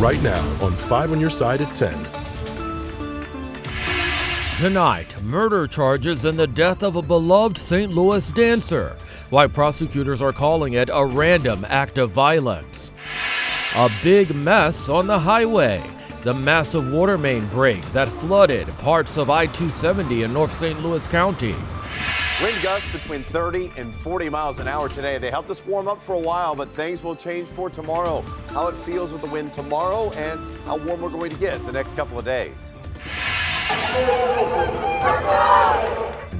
right now on 5 on Your Side at 10. Tonight, murder charges in the death of a beloved St. Louis dancer. Why prosecutors are calling it a random act of violence. A big mess on the highway. The massive water main break that flooded parts of I-270 in North St. Louis County. Wind gusts between 30 and 40 miles an hour today. They helped us warm up for a while, but things will change for tomorrow. How it feels with the wind tomorrow and how warm we're going to get the next couple of days.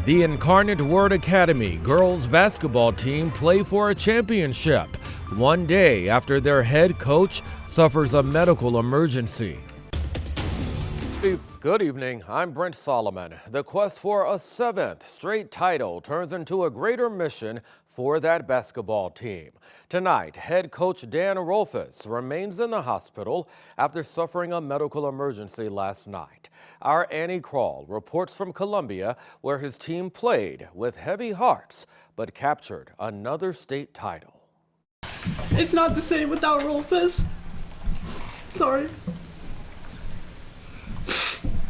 The Incarnate Word Academy girls basketball team play for a championship one day after their head coach suffers a medical emergency. Good evening, I'm Brent Solomon. The quest for a 7th straight title turns into a greater mission for that basketball team. Tonight, head coach Dan Rolfes remains in the hospital after suffering a medical emergency last night. Our Annie Krall reports from Columbia, where his team played with heavy hearts but captured another state title. It's not the same without Rolfes. Sorry.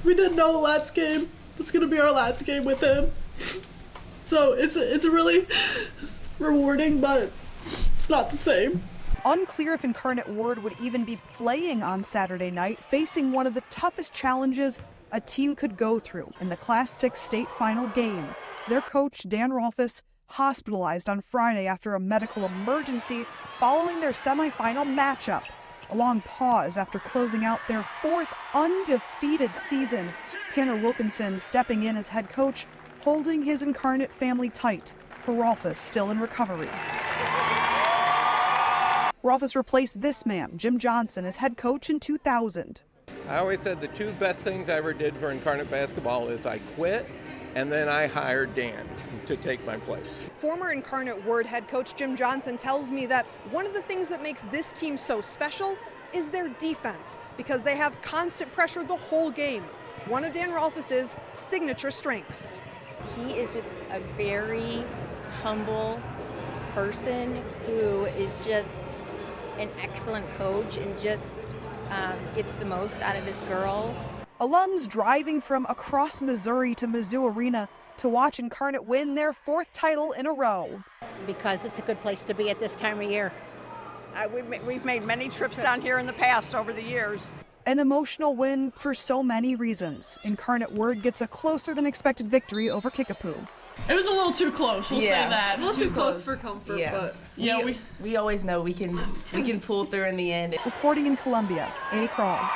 We didn't know last game was going to be our last game with him. So it's really rewarding, but it's not the same. Unclear if Incarnate Word would even be playing on Saturday night, facing one of the toughest challenges a team could go through in the Class 6 state final game. Their coach, Dan Rolfes, hospitalized on Friday after a medical emergency following their semifinal matchup. A long pause after closing out their 4th undefeated season. Tanner Wilkinson stepping in as head coach, holding his Incarnate family tight, for Rolfes still in recovery. Rolfes replaced this man, Jim Johnson, as head coach in 2000. I always said the 2 best things I ever did for Incarnate basketball is I quit and then I hired Dan to take my place. Former Incarnate Word head coach Jim Johnson tells me that one of the things that makes this team so special is their defense, because they have constant pressure the whole game. One of Dan Rolfes' signature strengths. He is just a very humble person who is just an excellent coach and just gets the most out of his girls. Alums driving from across Missouri to Mizzou Arena to watch Incarnate win their 4th title in a row. Because it's a good place to be at this time of year. We've made many trips down here in the past over the years. An emotional win for so many reasons. Incarnate Word gets a closer than expected victory over Kickapoo. It was a little too close, we'll say that. A little too close for comfort, but yeah, we always know we can pull through in the end. Reporting in Columbia, Annie Krall.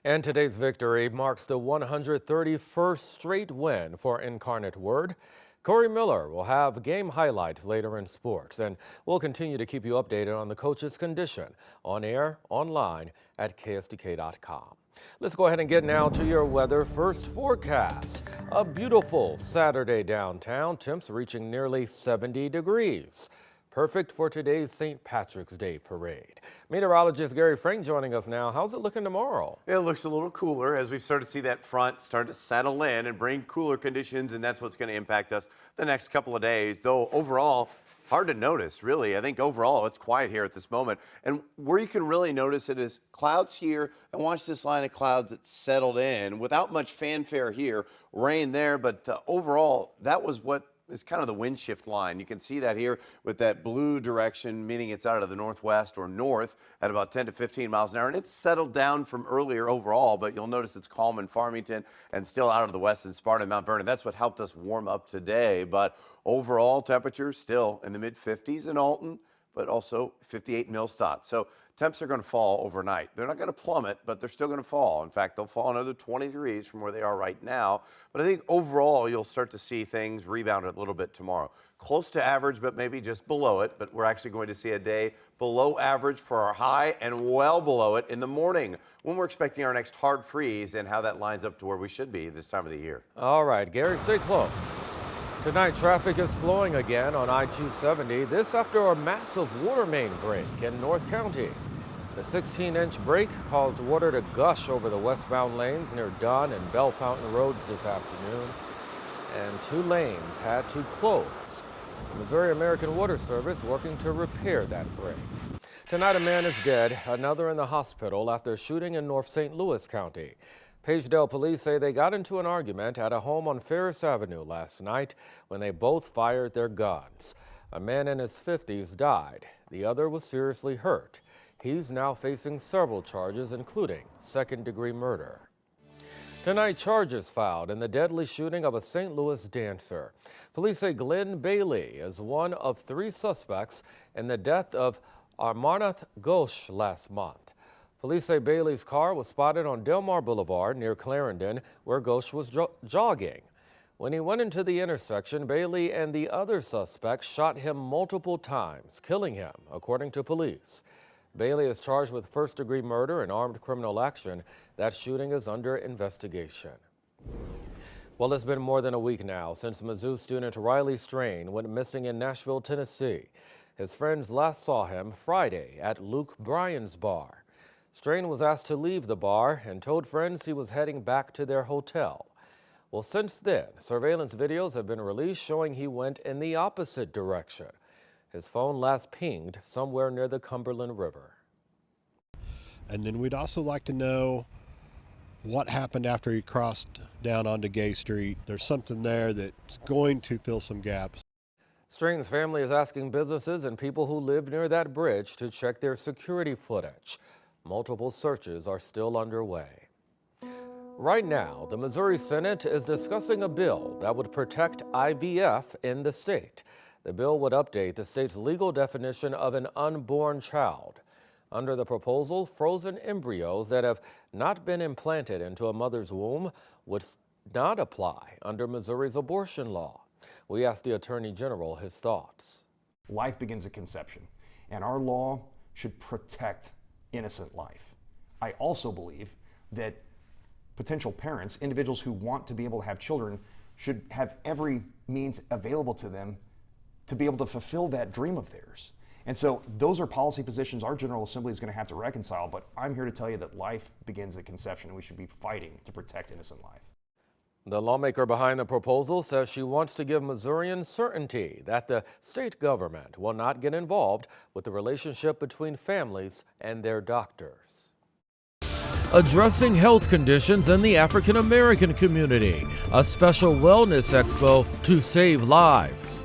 And today's victory marks the 131st straight win for Incarnate Word. Corey Miller will have game highlights later in sports, and we'll continue to keep you updated on the coach's condition on air, online at ksdk.com. Let's go ahead and get now to your weather first forecast. A beautiful Saturday downtown, temps reaching nearly 70 degrees. Perfect for today's St. Patrick's Day parade. Meteorologist Gary Frank joining us now. How's it looking tomorrow? It looks a little cooler as we've started to see that front start to settle in and bring cooler conditions, and that's what's going to impact us the next couple of days. Though overall, hard to notice, really. I think overall it's quiet here at this moment. And where you can really notice it is clouds here, and watch this line of clouds that settled in without much fanfare here. Rain there, but overall, that was what is kind of the wind shift line. You can see that here with that blue direction, meaning it's out of the northwest or north at about 10 to 15 miles an hour. And it's settled down from earlier overall, but you'll notice it's calm in Farmington and still out of the west in Sparta and Mount Vernon. That's what helped us warm up today. But overall temperatures still in the mid 50s in Alton, but also 58 Millstadt. So temps are going to fall overnight. They're not going to plummet, but they're still going to fall. In fact, they'll fall another 20 degrees from where they are right now. But I think overall, you'll start to see things rebound a little bit tomorrow. Close to average, but maybe just below it. But we're actually going to see a day below average for our high and well below it in the morning when we're expecting our next hard freeze, and how that lines up to where we should be this time of the year. All right, Gary, stay close. Tonight, traffic is flowing again on I-270, this after a massive water main break in North County. The 16-inch break caused water to gush over the westbound lanes near Dunn and Bell Fountain Roads this afternoon, and 2 lanes had to close. The Missouri American Water Service working to repair that break. Tonight, a man is dead, another in the hospital after a shooting in North St. Louis County. Pagedale police say they got into an argument at a home on Ferris Avenue last night when they both fired their guns. A man in his 50s died. The other was seriously hurt. He's now facing several charges, including second-degree murder. Tonight, charges filed in the deadly shooting of a St. Louis dancer. Police say Glenn Bailey is one of 3 suspects in the death of Amarnath Ghosh last month. Police say Bailey's car was spotted on Delmar Boulevard near Clarendon, where Ghosh was jogging. When he went into the intersection, Bailey and the other suspects shot him multiple times, killing him, according to police. Bailey is charged with first-degree murder and armed criminal action. That shooting is under investigation. Well, it's been more than a week now since Mizzou student Riley Strain went missing in Nashville, Tennessee. His friends last saw him Friday at Luke Bryan's bar. Strain was asked to leave the bar and told friends he was heading back to their hotel. Well, since then, surveillance videos have been released showing he went in the opposite direction. His phone last pinged somewhere near the Cumberland River. And then we'd also like to know what happened after he crossed down onto Gay Street. There's something there that's going to fill some gaps. Strain's family is asking businesses and people who live near that bridge to check their security footage. Multiple searches are still underway. Right now, the Missouri Senate is discussing a bill that would protect IVF in the state. The bill would update the state's legal definition of an unborn child. Under the proposal, frozen embryos that have not been implanted into a mother's womb would not apply under Missouri's abortion law. We asked the Attorney General his thoughts. Life begins at conception, and our law should protect innocent life. I also believe that potential parents, individuals who want to be able to have children, should have every means available to them to be able to fulfill that dream of theirs. And so those are policy positions our General Assembly is going to have to reconcile, but I'm here to tell you that life begins at conception, and we should be fighting to protect innocent life. The lawmaker behind the proposal says she wants to give Missourians certainty that the state government will not get involved with the relationship between families and their doctors. Addressing health conditions in the African American community, a special wellness expo to save lives.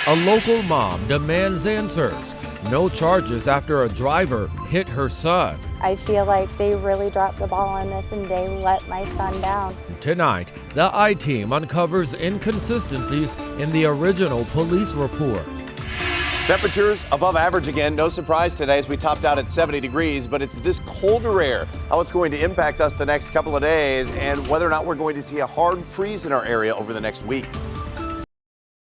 A local mom demands answers. No charges after a driver hit her son. I feel like they really dropped the ball on this and they let my son down. Tonight, the I-Team uncovers inconsistencies in the original police report. Temperatures above average again. No surprise today as we topped out at 70 degrees, but it's this colder air, how it's going to impact us the next couple of days and whether or not we're going to see a hard freeze in our area over the next week.